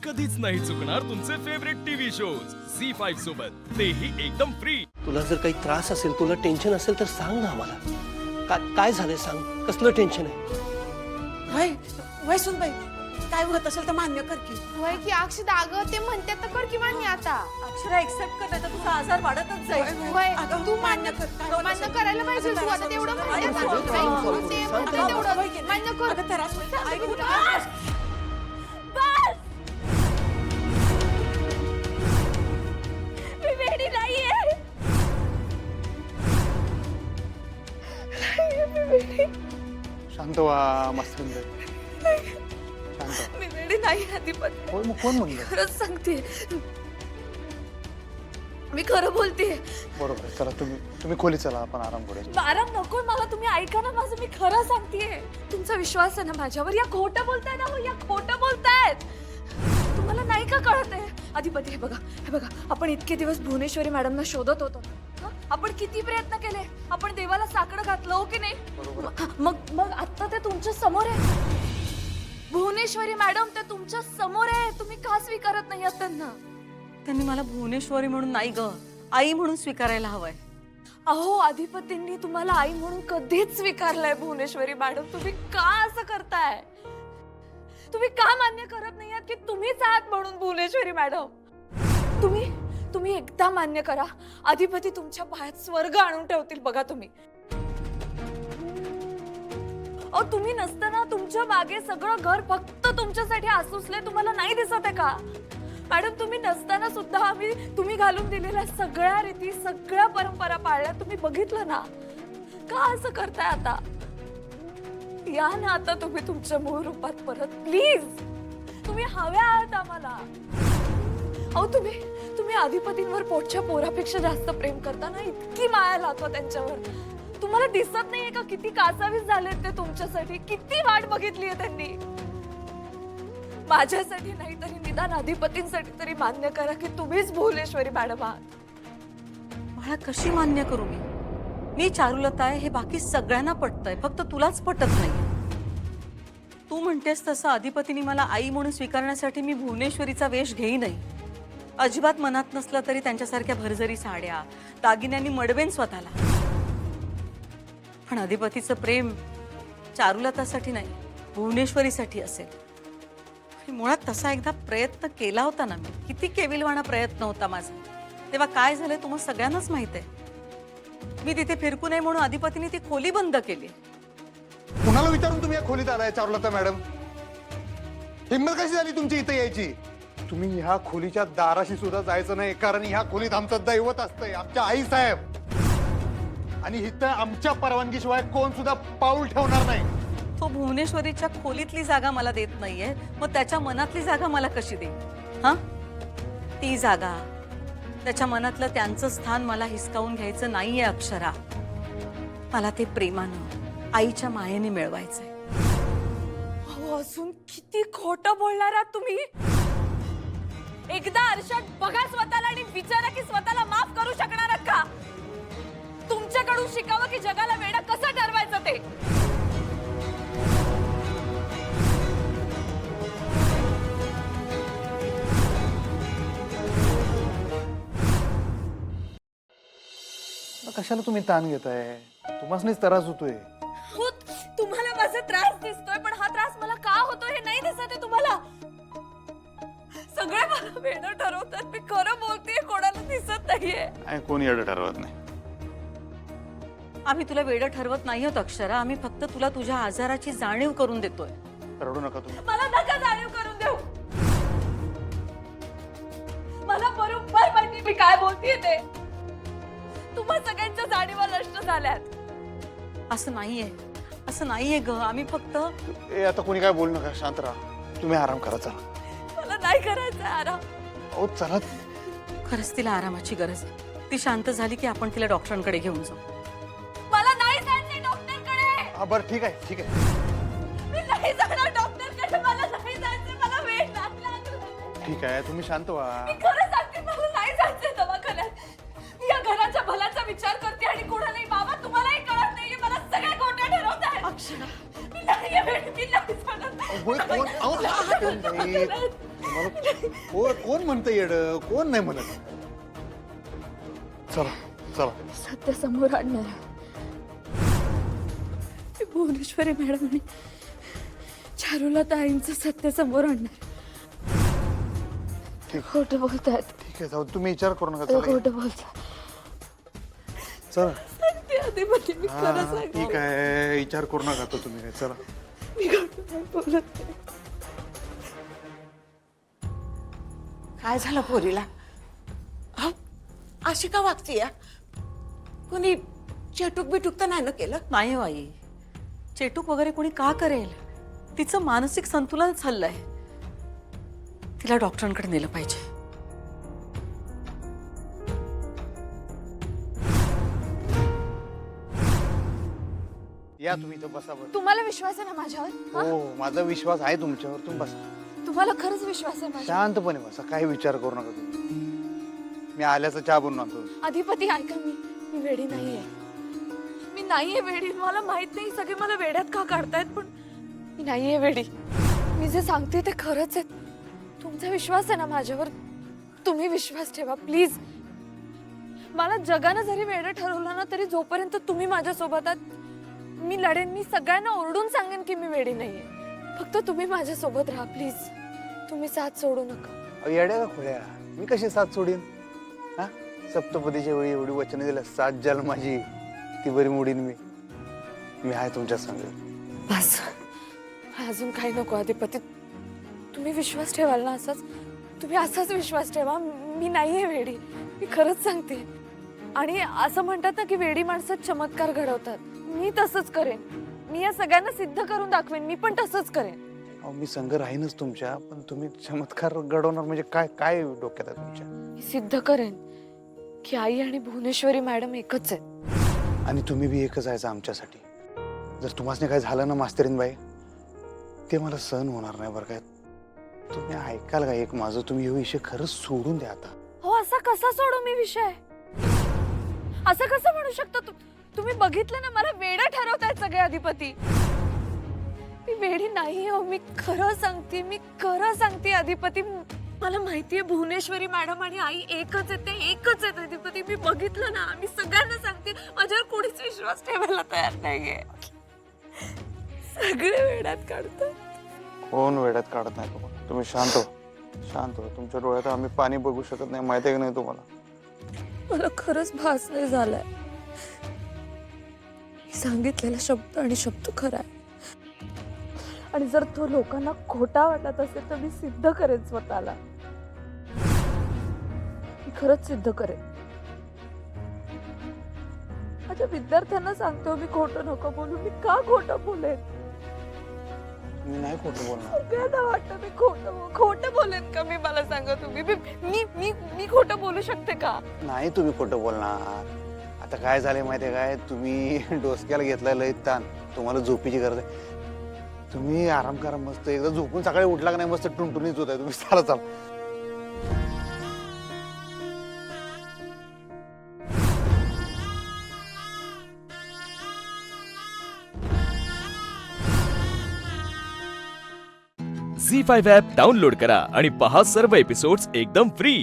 कधीच नाही चुकणार तुमचे फेवरेट टीव्ही शोज झी5 सोबत, तेही एकदम फ्री। तुला जर काही त्रास असेल, तुला टेन्शन असेल तर सांग ना आम्हाला। काय झालंय सांग, कसलं टेन्शन आहे? वय सुन बाई, काय होत असेल तर मान्य कर की। होय की अक्षदा, अगं ते म्हणते तर कर की मान्य आता। अक्षरा एक्सेप्ट कर, नाही तर तुझा आजार वाढतच जाईल। होय अगं, तू मान्य कर, काय होत मान्य असेल? करायला पाहिजे अगं, तू त्रास आता तेवढं होत मान्य असेल, कर. अगं, ते म्हणते तेवढं मान्य कर. अगं, त्रास होत असेल, ऐकून घे. मी वेडी नाहीये. शांत व्हा मस्तिंद्र, शांत मी वेडी नाही अधिपत. हो मग कोण म्हणलं? खरंच सांगते, मी खरं बोलते. बरोबर आहे, चला तुम्ही खोली चला, आपण आराम करूया। आराम नको मला, तुम्ही ऐका ना माझं, मी खरं सांगतेय. तुमचा विश्वास आहे ना माझ्यावर? या खोटं बोलताय ना, या खोटं बोलतायत. तुम्हाला नाही का कळत आहे? अधिपती, हे बघा आपण इतके दिवस भुवनेश्वरी मॅडमना शोधत होतो ना, आपण किती प्रयत्न केले, आपण देवाला साकडं घातलं हो की नाही? मग आता ते तुमच्या समोर आहे. भुवनेश्वरी मॅडम ते तुमच्या समोर आहे, तुम्ही का स्वीकारत नाही आहात त्यांना? त्यांनी मला भुवनेश्वरी म्हणून नाही ग, आई म्हणून स्वीकारायला हवंय। अहो, अधिपतींनी तुम्हाला आई म्हणून कधीच स्वीकारलंय भुवनेश्वरी मॅडम, तुम्ही का असं करताय? तुम्ही का मान्य करत नाही आहात की तुम्हीच आहात म्हणून भुवनेश्वरी मॅडम? तुम्ही एकदा मान्य करा, अधिपती तुमच्या पायात स्वर्ग आणून ठेवतील बघा तुम्ही। अहो, तुम्ही नसताना तुमच्या मागे सगळं घर फक्त तुमच्यासाठी आसुसले, तुम्हाला नाही दिसत आहे का? मॅडम, तुम्ही नसताना सुद्धा आम्ही तुम्ही घालून दिलेल्या सगळ्या रीती, सगळ्या परंपरा पाळल्या, तुम्ही बघितलं ना? का असं करताय आता? या ना आता तुम्ही तुमच्या मूळ रूपात परत, प्लीज. तुम्ही हव्या आहात आम्हाला. अहो, तुम्ही अधिपतींवर पोटच्या पोरापेक्षा जास्त प्रेम करता ना, इतकी माया लावतो त्यांच्यावर. तुम्हाला दिसत नाहीये का किती कासावीस झालेत ते तुमच्यासाठी? किती वाट बघितली आहे त्यांनी. माझ्यासाठी नाही तरी निदान अधिपतींसाठी तरी मान्य करा की तुम्हीच भुवनेश्वरी मॅडम आहात. मला कशी मान्य करू मी चारुलता आहे हे बाकी सगळ्यांना पटतंय, फक्त तुलाच पटत नाही। तू म्हणतेस तसं अधिपतीने मला आई म्हणून स्वीकारण्यासाठी मी भुवनेश्वरीचा वेश घेईनही, अजिबात मनात नसलं तरी त्यांच्यासारख्या भरजरी साड्या दागिन्यांनी मडवेन स्वतःला। पण अधिपतीचं प्रेम चारुलतासाठी नाही, भुवनेश्वरीसाठी असेल। आणि मुळात तसा एकदा प्रयत्न केला होता ना मी, किती केविलवाणा प्रयत्न होता माझा। तेव्हा काय झालं तुम्हाला सगळ्यांनाच माहित आहे। मी तिथे फिरकू नये म्हणून अधिपतीने ती खोली बंद केली। कुणाला विचारून तुम्ही या खोलीत आलाय चारुलता मॅडम? हिंमत कशी झाली तुमची इथे यायची? तुम्ही ह्या खोलीच्या दाराशी सुद्धा जायचं नाही, कारण ह्या खोलीत आमचं दैवत असतंय, आमच्या आई साहेब, आणि इथं आमच्या परवानगीशिवाय कोण सुद्धा पाऊल ठेवणार नाही। तो भुवनेश्वरीच्या खोलीतली जागा मला देत नाहीये, मग त्याच्या मनातली जागा मला कशी दे? हा, ती जागा, त्याच्या मनातलं त्यांचं स्थान मला हिसकावून घ्यायचं नाहीये अक्षरा। मला ते प्रेमानं, आईच्या मायेने मिळवायचंय। अहो, अजून किती खोटं बोलणार आहात तुम्ही? एकदा आरशात बघा स्वतःला आणि विचारा की स्वतःला माफ करू शकणार आहात का? तुमच्याकडून शिकावं की जगाला वेडा कसं ठरवायचं ते? कशाला तुम्ही ताण घेताय? तुम्हासनीच त्रास होतोय। हो, तुम्हाला माझा त्रास दिसतोय, पण हा त्रास मला का होतोय हे नाही दिसत आहे तुम्हाला? सगळे मला वेडं ठरवतात, मी खरं बोलतेय, कोणाला दिसत नाहीये। कोणी एवढं ठरवत नाही। आम्ही तुला वेडं ठरवत नाही आहोत अक्षरा, आम्ही फक्त तुला तुझ्या आजाराची जाणीव करून देतोय। रडू नका तुम्ही। मला नका जाणीव करून देऊ, मला बरोबर माहिती मी काय बोलतेय ते। तुम्हा सगळ्यांच्या जाणीवा नष्ट झाल्यात। असं नाहीये ग, आम्ही फक्त आता कोणी काय बोलू नका, शांत राहा, तुम्ही आराम करा, चला। मला नाही करायचं आराम। ओ चला। खरंच तिला आरामाची गरज आहे, ती शांत झाली की आपण तिला डॉक्टरांकडे घेऊन जाऊ। मला नाही जायचंय डॉक्टरकडे। हा बरं, ठीक आहे, ठीक आहे, मी नाही जाणार डॉक्टरकडे, मला नाही जायचंय, मला वेळ लागला। ठीक आहे, तुम्ही शांत व्हा। मी खरं सांगते, मला नाही जायचंय दवाखान्यात। मी या घराच्या भल्याचा विचार करते आणि कोणालाही, बाबा तुम्हालाही कळत नाहीये, मला सगळ्या खोट्या ठरवताय। अक्षरा, मी नाही जाणार। कोण तुम्हाला कोण म्हणतं येड, कोण नाही म्हणत. चला चला. सत्य समोर आणणार. मी भुवनेश्वरी मॅडम आणि चारुलता आईंचं सत्य समोर आणणार. ठीक. खोटं बोलतायत, ठीक आहे, जाऊ, तुम्ही विचार करू नका. चला. खोटं बोलताय. चला. सांगते अधिपती, मी खरं हा, सांगते. ठीक आहे, विचार करू नका तो तुम्ही काय. चला. मी खोटं नाही बोलत आहे. काय झालं पोरीला? अहो, अशी का वागती या? कोणी चेटूक बिटूक तर नाही ना केलं? नाही हो आई, चेटूक वगैरे कोणी का करेल? तिचं मानसिक संतुलन हल्लंय. तिला डॉक्टरांकडे नेलं पाहिजे. या तुम्ही इथं बसा बरं. तुम्हाला विश्वास आहे ना माझ्यावर? हा? हो, माझा विश्वास आहे तुमच्यावर. तुम्ही बसा, तुम्हाला खरंच विश्वास आहे माझ्यावर? शांतपणे बसा, काही विचार करू नका तुम्ही. मी आल्याचा चहा बनवून आणतो. अधिपती ऐका, मी वेडी नाहीये. मी नाहीये वेडी. मला माहित नाही सगळे मला वेड्यात का काढतायत, पण मी नाहीये वेडी. मी जे सांगते ते खरंच आहे. तुमचा विश्वास आहे ना माझ्यावर? तुम्ही विश्वास ठेवा प्लीज. मला जगानं जरी वेडं ठरवलं ना, तरी जोपर्यंत तुम्ही माझ्यासोबत आहात मी लढेन. मी सगळ्यांना ओरडून सांगेन की मी वेडी नाहीये. फक्त तुम्ही माझ्यासोबत राहा प्लीज. तुम्ही साथ सोडू नका. अहो, येड्या का खोड्या, मी कशी साथ सोडीन? हा, सप्तपदीच्या वेळी एवढी वचनं दिल्या, 7 जन्माची ती बरी मोडीन मी. मी आहे तुमच्या संग. बस, अजून काही नको अधिपती. तुम्ही विश्वास ठेवाल ना असाच? तुम्ही असाच विश्वास ठेवा. मी नाहीये वेडी, मी खरंच सांगते. आणि असं म्हणतात ना की वेडी माणसं चमत्कार घडवतात. मी तसंच करेन. मी या सगळ्यांना सिद्ध करून दाखवेन. मी पण तसंच करेन. अहो, मी संग राहीनच तुमच्या, पण तुम्ही चमत्कार घडवणार म्हणजे काय? काय डोक्यात आहे तुमच्या? मी सिद्ध करेन की आई आणि भुवनेश्वरी मॅडम एकच आहेत. आणि तुम्ही बी एकच आहे आमच्यासाठी. जर तुम्हाला काय झालं ना मास्तरीन बाई, ते मला सहन होणार नाही बरं काय. तुम्ही ऐकाल का एक माझं? तुम्ही हे विषय खरंच सोडून द्या आता. हो, असा कसा सोडू मी विषय? असं कसं म्हणू शकता तुम्ही? बघितलं ना, मला वेडा ठरवतायत सगळे अधिपती. मी वेडी नाही हो, मी खरं सांगते. मी खरं सांगते अधिपती. मला माहितीये भुवनेश्वरी मॅडम आणि आई एकच आहेत. ते एकच आहेत अधिपती. मी बघितलं ना, मी सगळ्यांना सांगते. माझ्यावर कोणीच विश्वास ठेवायला तयार नाहीये. सगळे वेड्यात काढतात. कोण वेड्यात काढत नाही तुम्हाला? तुम्ही शांत हो, शांत हो. तुमच्या डोळ्यात आम्ही पाणी बघू शकत नाही, माहिती आहे की नाही तुम्हाला? मला खरंच भास नाही झालाय. मी सांगितलेला शब्द आणि शब्द खरा आहे. आणि जर तो लोकांना खोटा वाटत असेल तर मी सिद्ध करेन स्वतःला. मी खरंच सिद्ध करेन. माझ्या विद्यार्थ्यांना सांगतो मी खोटं नको बोलू. मी का खोटं बोलेन? मी नाही खोटं बोलणार. सगळ्यांना वाटतं मी खोटं बोलेन का? मी मला सांगा तुम्ही. मी खोटं बोलू शकते का? नाही, तुम्ही खोटं बोलणार. आता काय झालंय माहितीये काय? तुम्ही डोसक्याला घेतलाय लय ताण. तुम्हाला झोपीची गरज आहे. तुम्ही आराम करा मस्त. एकदा झोपून सकाळी उठला का नाही मस्त टुनटुनीच होत आहे. तुम्ही चला चला. झी5 ॲप डाउनलोड करा आणि पहा सर्व एपिसोड्स एकदम फ्री.